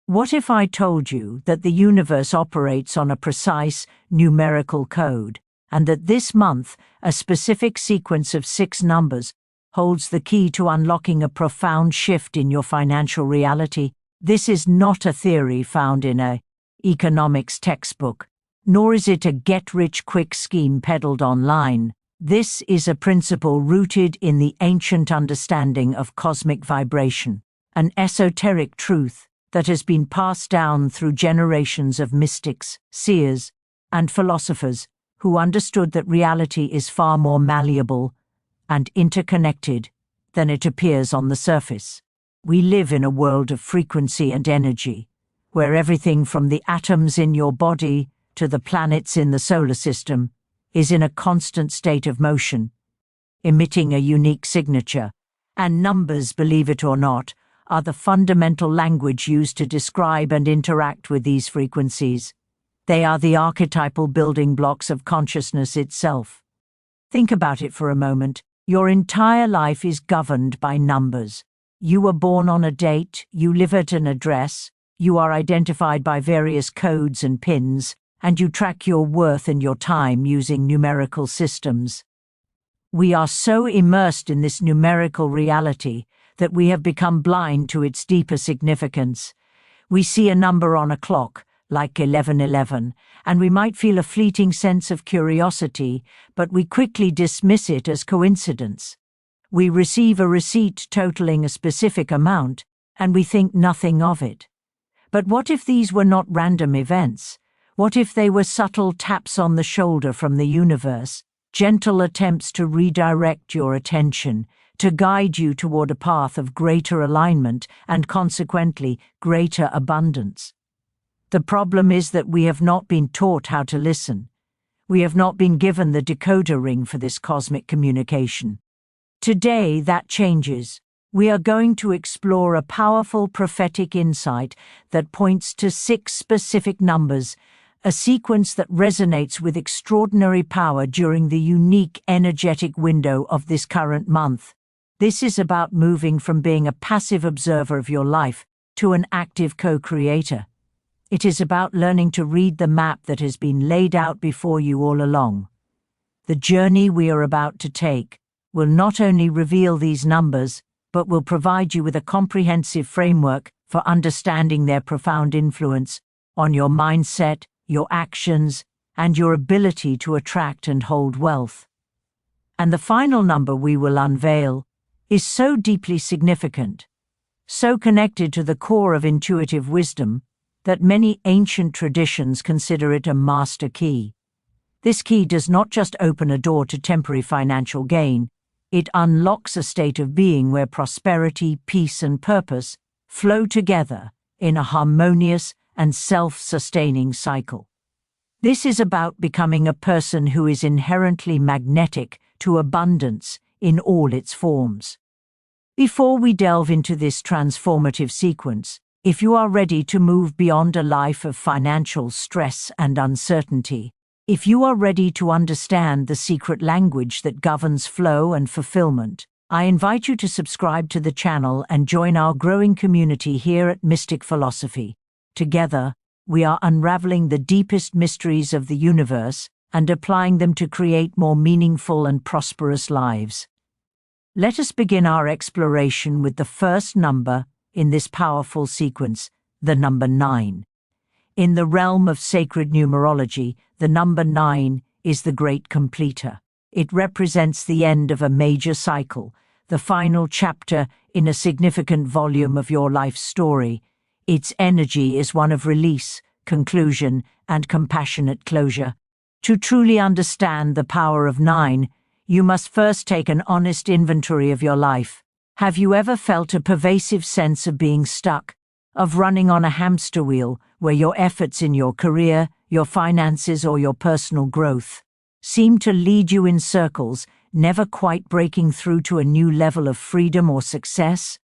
What if I told you that the universe operates on a precise numerical code, and that this month a specific sequence of 6 numbers holds the key to unlocking a profound shift in your financial reality? This is not a theory found in an economics textbook, nor is it a get-rich-quick scheme peddled online. This is a principle rooted in the ancient understanding of cosmic vibration, an esoteric truth that has been passed down through generations of mystics, seers, and philosophers who understood that reality is far more malleable and interconnected than it appears on the surface. We live in a world of frequency and energy, where everything from the atoms in your body to the planets in the solar system is in a constant state of motion, emitting a unique signature, and numbers, believe it or not, are the fundamental language used to describe and interact with these frequencies. They are the archetypal building blocks of consciousness itself. Think about it for a moment. Your entire life is governed by numbers. You were born on a date, you live at an address, you are identified by various codes and pins, and you track your worth and your time using numerical systems. We are so immersed in this numerical reality that we have become blind to its deeper significance. We see a number on a clock, like 1111, and we might feel a fleeting sense of curiosity, but we quickly dismiss it as coincidence. We receive a receipt totaling a specific amount, and we think nothing of it. But what if these were not random events? What if they were subtle taps on the shoulder from the universe, gentle attempts to redirect your attention, to guide you toward a path of greater alignment and consequently greater abundance? The problem is that we have not been taught how to listen. We have not been given the decoder ring for this cosmic communication. Today, that changes. We are going to explore a powerful prophetic insight that points to 6 specific numbers, a sequence that resonates with extraordinary power during the unique energetic window of this current month. This is about moving from being a passive observer of your life to an active co-creator. It is about learning to read the map that has been laid out before you all along. The journey we are about to take will not only reveal these numbers, but will provide you with a comprehensive framework for understanding their profound influence on your mindset, your actions, and your ability to attract and hold wealth. And the final number we will unveil is so deeply significant, so connected to the core of intuitive wisdom, that many ancient traditions consider it a master key. This key does not just open a door to temporary financial gain, it unlocks a state of being where prosperity, peace, and purpose flow together in a harmonious and self-sustaining cycle. This is about becoming a person who is inherently magnetic to abundance in all its forms. Before we delve into this transformative sequence, if you are ready to move beyond a life of financial stress and uncertainty, if you are ready to understand the secret language that governs flow and fulfillment, I invite you to subscribe to the channel and join our growing community here at Mystic Philosophy. Together, we are unraveling the deepest mysteries of the universe and applying them to create more meaningful and prosperous lives. Let us begin our exploration with the first number in this powerful sequence, the number 9. In the realm of sacred numerology, the number 9 is the great completer. It represents the end of a major cycle, the final chapter in a significant volume of your life's story. Its energy is one of release, conclusion, and compassionate closure. To truly understand the power of 9, you must first take an honest inventory of your life. Have you ever felt a pervasive sense of being stuck, of running on a hamster wheel where your efforts in your career, your finances, or your personal growth seem to lead you in circles, never quite breaking through to a new level of freedom or success?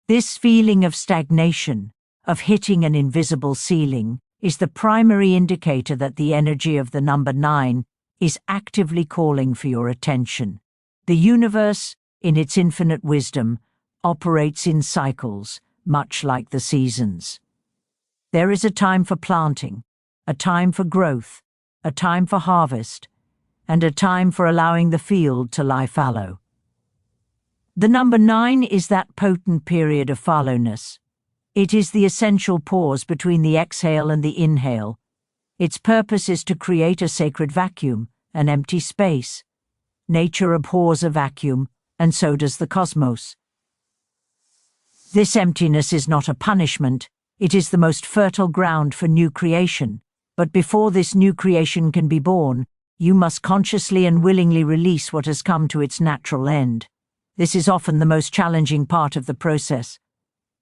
This feeling of stagnation, of hitting an invisible ceiling, is the primary indicator that the energy of the number 9 is actively calling for your attention. The universe, in its infinite wisdom, operates in cycles, much like the seasons. There is a time for planting, a time for growth, a time for harvest, and a time for allowing the field to lie fallow. The number 9 is that potent period of fallowness. It is the essential pause between the exhale and the inhale. Its purpose is to create a sacred vacuum, an empty space. Nature abhors a vacuum, and so does the cosmos. This emptiness is not a punishment, it is the most fertile ground for new creation. But before this new creation can be born, you must consciously and willingly release what has come to its natural end. This is often the most challenging part of the process.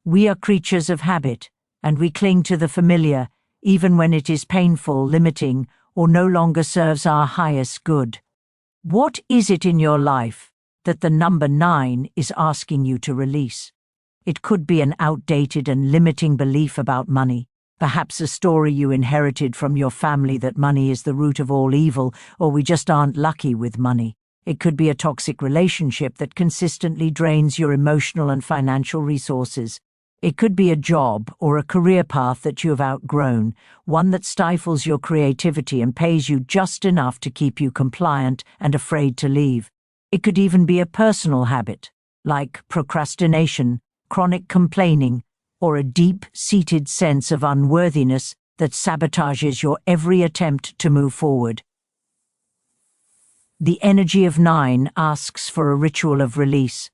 We are creatures of habit, and we cling to the familiar, even when it is painful, limiting, or no longer serves our highest good. What is it in your life that the number 9 is asking you to release? It could be an outdated and limiting belief about money, perhaps a story you inherited from your family that money is the root of all evil, or we just aren't lucky with money. It could be a toxic relationship that consistently drains your emotional and financial resources. It could be a job or a career path that you have outgrown, one that stifles your creativity and pays you just enough to keep you compliant and afraid to leave. It could even be a personal habit, like procrastination, chronic complaining, or a deep-seated sense of unworthiness that sabotages your every attempt to move forward. The energy of 9 asks for a ritual of release.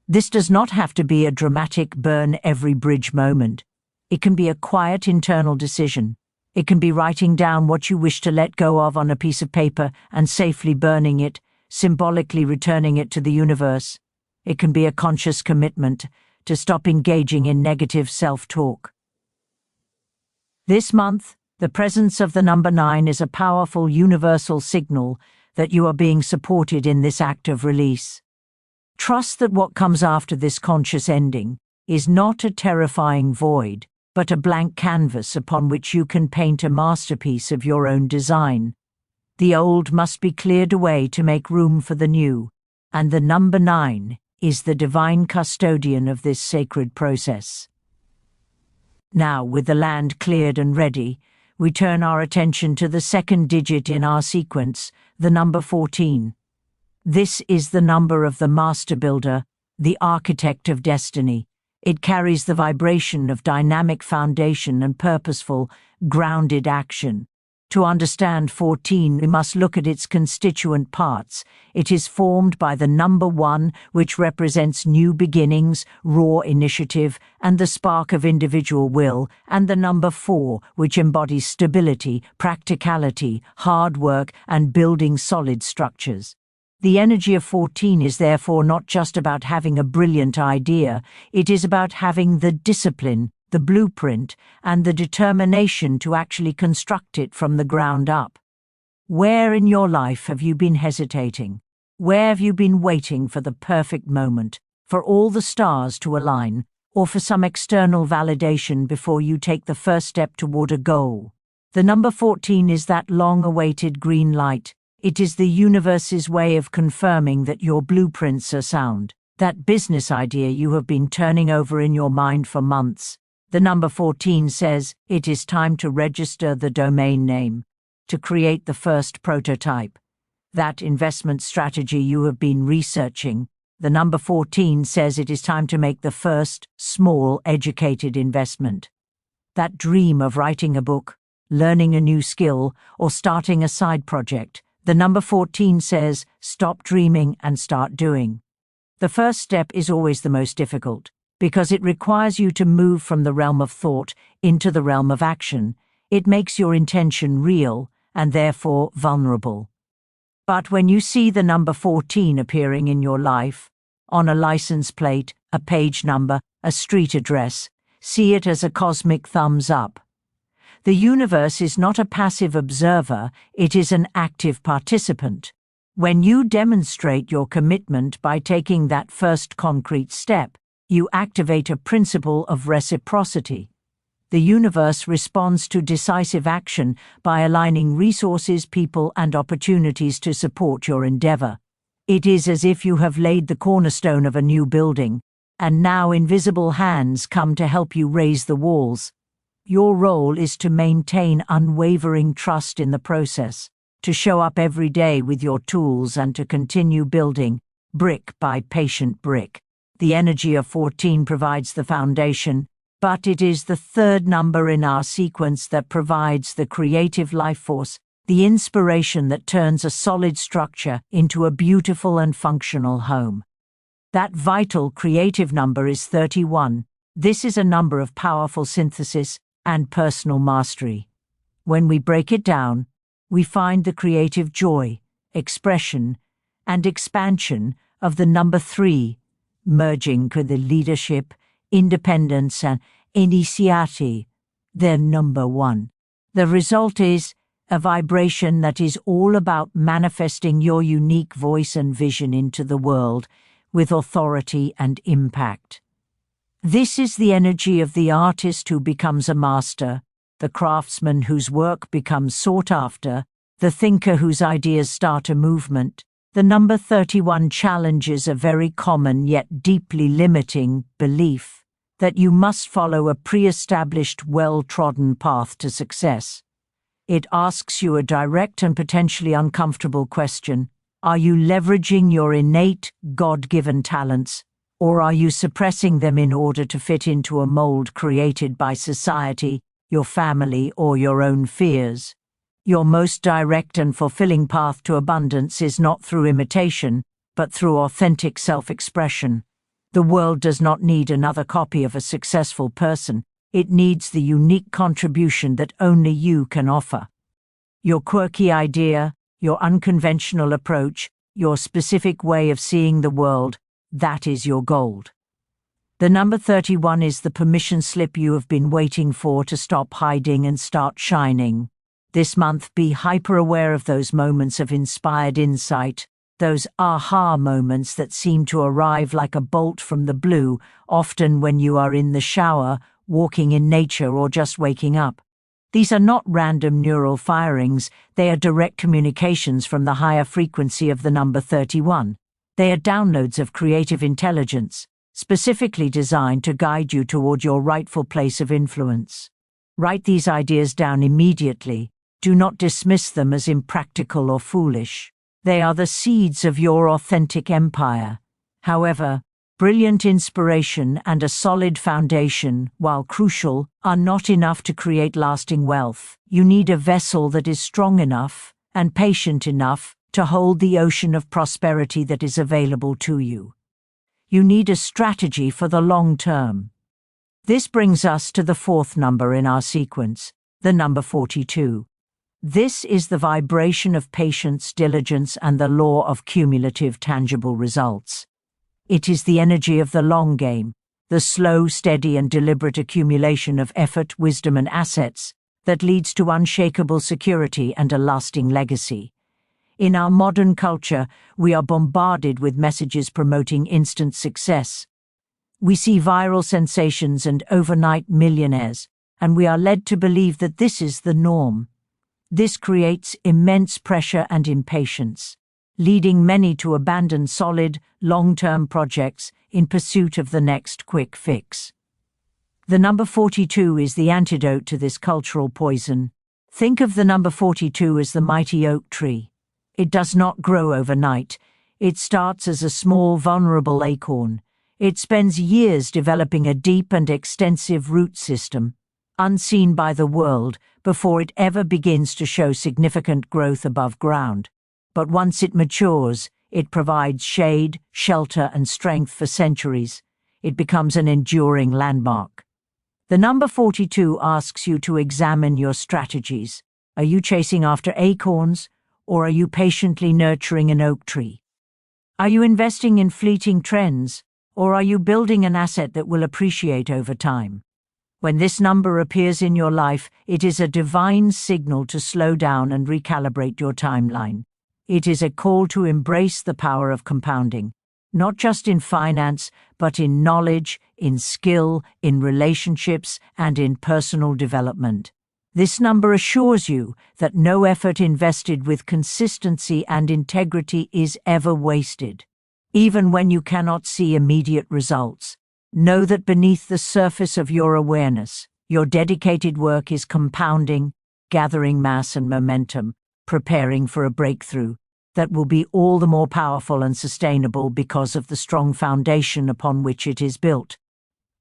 This does not have to be a dramatic burn-every-bridge moment. It can be a quiet internal decision. It can be writing down what you wish to let go of on a piece of paper and safely burning it, symbolically returning it to the universe. It can be a conscious commitment to stop engaging in negative self-talk. This month, the presence of the number 9 is a powerful universal signal that you are being supported in this act of release. Trust that what comes after this conscious ending is not a terrifying void, but a blank canvas upon which you can paint a masterpiece of your own design. The old must be cleared away to make room for the new, and the number 9 is the divine custodian of this sacred process. Now, with the land cleared and ready, we turn our attention to the second digit in our sequence, the number 14. This is the number of the master builder, the architect of destiny. It carries the vibration of dynamic foundation and purposeful, grounded action. To understand 14, we must look at its constituent parts. It is formed by the number 1, which represents new beginnings, raw initiative, and the spark of individual will, and the number 4, which embodies stability, practicality, hard work, and building solid structures. The energy of 14 is therefore not just about having a brilliant idea, it is about having the discipline, the blueprint, and the determination to actually construct it from the ground up. Where in your life have you been hesitating? Where have you been waiting for the perfect moment, for all the stars to align, or for some external validation before you take the first step toward a goal? The number 14 is that long-awaited green light. It is the universe's way of confirming that your blueprints are sound, that business idea you have been turning over in your mind for months. The number 14 says it is time to register the domain name, to create the first prototype. That investment strategy you have been researching. The number 14 says it is time to make the first, small, educated investment. That dream of writing a book, learning a new skill, or starting a side project. The number 14 says, stop dreaming and start doing. The first step is always the most difficult, because it requires you to move from the realm of thought into the realm of action. It makes your intention real and therefore vulnerable. But when you see the number 14 appearing in your life, on a license plate, a page number, a street address, see it as a cosmic thumbs up. The universe is not a passive observer, it is an active participant. When you demonstrate your commitment by taking that first concrete step, you activate a principle of reciprocity. The universe responds to decisive action by aligning resources, people, and opportunities to support your endeavor. It is as if you have laid the cornerstone of a new building, and now invisible hands come to help you raise the walls. Your role is to maintain unwavering trust in the process, to show up every day with your tools and to continue building, brick by patient brick. The energy of 14 provides the foundation, but it is the third number in our sequence that provides the creative life force, the inspiration that turns a solid structure into a beautiful and functional home. That vital creative number is 31. This is a number of powerful synthesis and personal mastery. When we break it down, we find the creative joy, expression, and expansion of the number 3, merging with the leadership, independence, and initiative, their number 1. The result is a vibration that is all about manifesting your unique voice and vision into the world with authority and impact. This is the energy of the artist who becomes a master, the craftsman whose work becomes sought after, the thinker whose ideas start a movement. The number 31 challenges a very common yet deeply limiting belief that you must follow a pre-established, well-trodden path to success. It asks you a direct and potentially uncomfortable question. Are you leveraging your innate, God-given talents, or are you suppressing them in order to fit into a mold created by society, your family, or your own fears? Your most direct and fulfilling path to abundance is not through imitation, but through authentic self-expression. The world does not need another copy of a successful person. It needs the unique contribution that only you can offer. Your quirky idea, your unconventional approach, your specific way of seeing the world, that is your gold. The number 31 is the permission slip you have been waiting for to stop hiding and start shining. This month, be hyper-aware of those moments of inspired insight, those aha moments that seem to arrive like a bolt from the blue, often when you are in the shower, walking in nature, or just waking up. These are not random neural firings, they are direct communications from the higher frequency of the number 31. They are downloads of creative intelligence, specifically designed to guide you toward your rightful place of influence. Write these ideas down immediately. Do not dismiss them as impractical or foolish. They are the seeds of your authentic empire. However, brilliant inspiration and a solid foundation, while crucial, are not enough to create lasting wealth. You need a vessel that is strong enough and patient enough to hold the ocean of prosperity that is available to you. You need a strategy for the long term. This brings us to the fourth number in our sequence, the number 42. This is the vibration of patience, diligence, and the law of cumulative tangible results. It is the energy of the long game, the slow, steady, and deliberate accumulation of effort, wisdom, and assets that leads to unshakable security and a lasting legacy. In our modern culture, we are bombarded with messages promoting instant success. We see viral sensations and overnight millionaires, and we are led to believe that this is the norm. This creates immense pressure and impatience, leading many to abandon solid, long-term projects in pursuit of the next quick fix. The number 42 is the antidote to this cultural poison. Think of the number 42 as the mighty oak tree. It does not grow overnight. It starts as a small, vulnerable acorn. It spends years developing a deep and extensive root system, unseen by the world, before it ever begins to show significant growth above ground. But once it matures, it provides shade, shelter, and strength for centuries. It becomes an enduring landmark. The number 42 asks you to examine your strategies. Are you chasing after acorns, or are you patiently nurturing an oak tree? Are you investing in fleeting trends, or are you building an asset that will appreciate over time? When this number appears in your life, it is a divine signal to slow down and recalibrate your timeline. It is a call to embrace the power of compounding, not just in finance, but in knowledge, in skill, in relationships, and in personal development. This number assures you that no effort invested with consistency and integrity is ever wasted. Even when you cannot see immediate results, know that beneath the surface of your awareness, Your dedicated work is compounding, gathering mass and momentum, preparing for a breakthrough that will be all the more powerful and sustainable because of the strong foundation upon which it is built.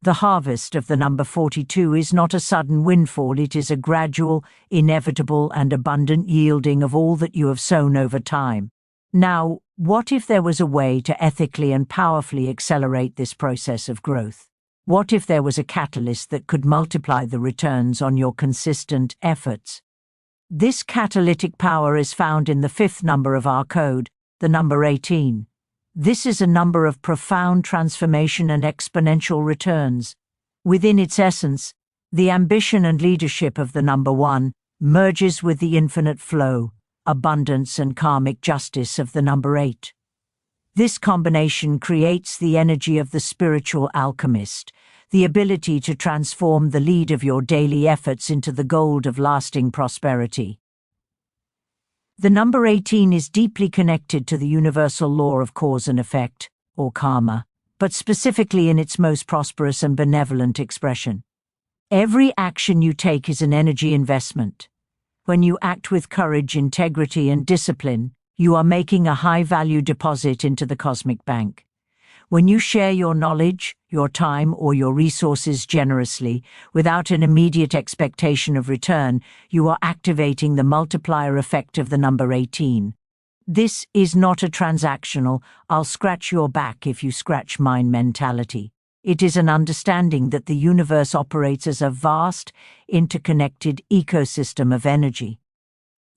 The harvest of the number 42 is not a sudden windfall, it is a gradual, inevitable, and abundant yielding of all that you have sown over time. Now, what if there was a way to ethically and powerfully accelerate this process of growth? What if there was a catalyst that could multiply the returns on your consistent efforts? This catalytic power is found in the fifth number of our code, the number 18. This is a number of profound transformation and exponential returns. Within its essence, the ambition and leadership of the number 1 merges with the infinite flow, abundance and karmic justice of the number 8. This combination creates the energy of the spiritual alchemist, the ability to transform the lead of your daily efforts into the gold of lasting prosperity. The number 18 is deeply connected to the universal law of cause and effect, or karma, but specifically in its most prosperous and benevolent expression. Every action you take is an energy investment. When you act with courage, integrity, and discipline, you are making a high-value deposit into the cosmic bank. When you share your knowledge, your time, or your resources generously, without an immediate expectation of return, you are activating the multiplier effect of the number 18. This is not a transactional, I'll scratch your back if you scratch mine mentality. It is an understanding that the universe operates as a vast, interconnected ecosystem of energy.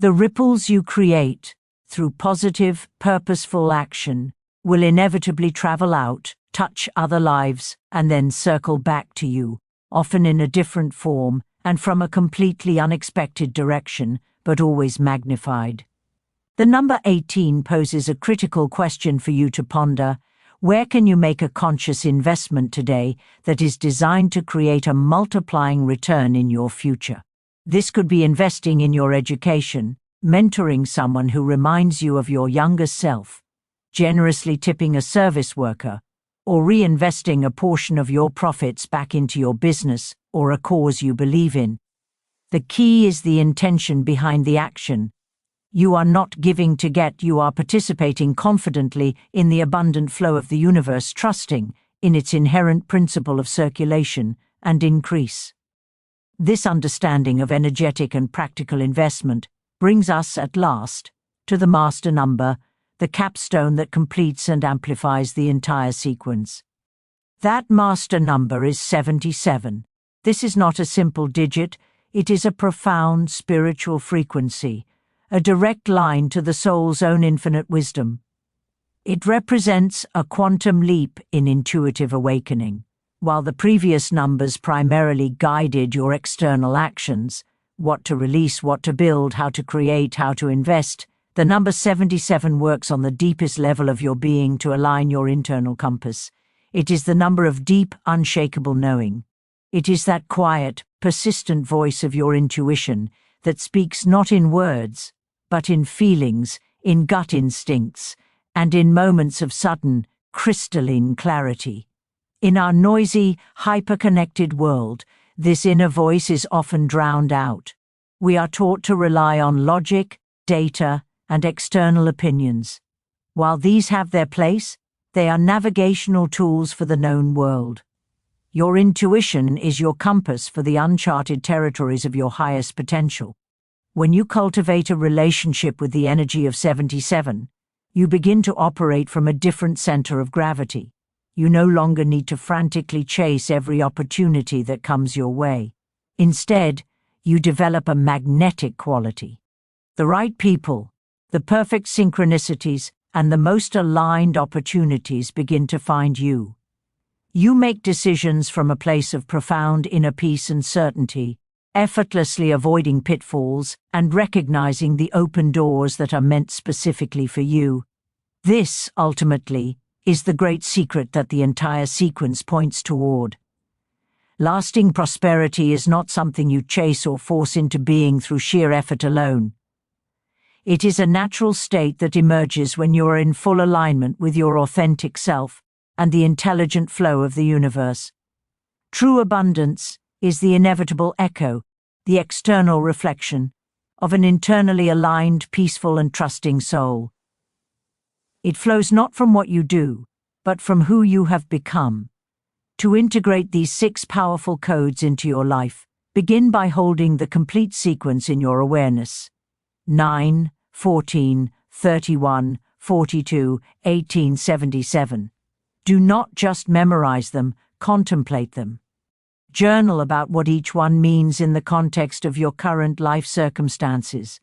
The ripples you create, through positive, purposeful action, will inevitably travel out, touch other lives, and then circle back to you, often in a different form and from a completely unexpected direction, but always magnified. The number 18 poses a critical question for you to ponder. Where can you make a conscious investment today that is designed to create a multiplying return in your future? This could be investing in your education, mentoring someone who reminds you of your younger self, generously tipping a service worker, or reinvesting a portion of your profits back into your business or a cause you believe in. The key is the intention behind the action. You are not giving to get, you are participating confidently in the abundant flow of the universe, trusting in its inherent principle of circulation and increase. This understanding of energetic and practical investment brings us, at last, to the master number, the capstone that completes and amplifies the entire sequence. That master number is 77. This is not a simple digit, it is a profound spiritual frequency, a direct line to the soul's own infinite wisdom. It represents a quantum leap in intuitive awakening. While the previous numbers primarily guided your external actions, what to release, what to build, how to create, how to invest, the number 77 works on the deepest level of your being to align your internal compass. It is the number of deep, unshakable knowing. It is that quiet, persistent voice of your intuition that speaks not in words, but in feelings, in gut instincts, and in moments of sudden, crystalline clarity. In our noisy, hyper-connected world, this inner voice is often drowned out. We are taught to rely on logic, data, and external opinions. While these have their place, they are navigational tools for the known world. Your intuition is your compass for the uncharted territories of your highest potential. When you cultivate a relationship with the energy of 77, you begin to operate from a different center of gravity. You no longer need to frantically chase every opportunity that comes your way. Instead, you develop a magnetic quality. The right people, the perfect synchronicities, and the most aligned opportunities begin to find you. You make decisions from a place of profound inner peace and certainty, effortlessly avoiding pitfalls and recognizing the open doors that are meant specifically for you. This, ultimately, is the great secret that the entire sequence points toward. Lasting prosperity is not something you chase or force into being through sheer effort alone. It is a natural state that emerges when you are in full alignment with your authentic self and the intelligent flow of the universe. True abundance is the inevitable echo, the external reflection, of an internally aligned, peaceful and trusting soul. It flows not from what you do, but from who you have become. To integrate these 6 powerful codes into your life, begin by holding the complete sequence in your awareness. 9, 14, 31, 42, 1877. Do not just memorize them, contemplate them. Journal about what each one means in the context of your current life circumstances.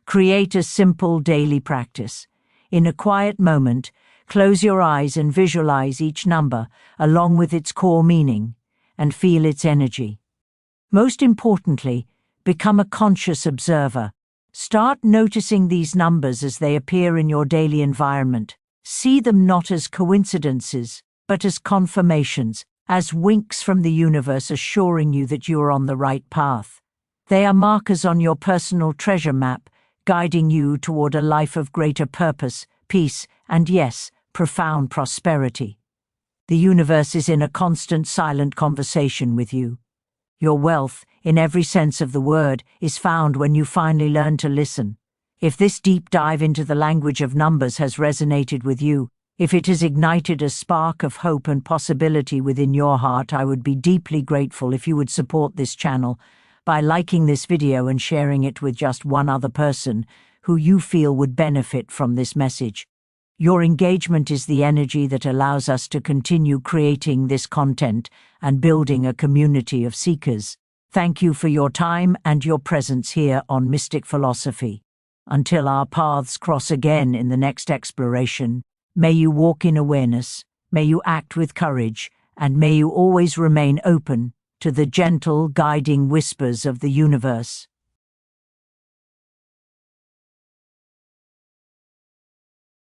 Create a simple daily practice. In a quiet moment, close your eyes and visualize each number along with its core meaning, and feel its energy. Most importantly, become a conscious observer. Start noticing these numbers as they appear in your daily environment. See them not as coincidences, but as confirmations, as winks from the universe assuring you that you are on the right path. They are markers on your personal treasure map, guiding you toward a life of greater purpose, peace, and yes, profound prosperity. The universe is in a constant silent conversation with you. Your wealth, in every sense of the word, is found when you finally learn to listen. If this deep dive into the language of numbers has resonated with you, if it has ignited a spark of hope and possibility within your heart, I would be deeply grateful if you would support this channel by liking this video and sharing it with just one other person who you feel would benefit from this message. Your engagement is the energy that allows us to continue creating this content and building a community of seekers. Thank you for your time and your presence here on Mystic Philosophy. Until our paths cross again in the next exploration, may you walk in awareness, may you act with courage, and may you always remain open to the gentle, guiding whispers of the universe.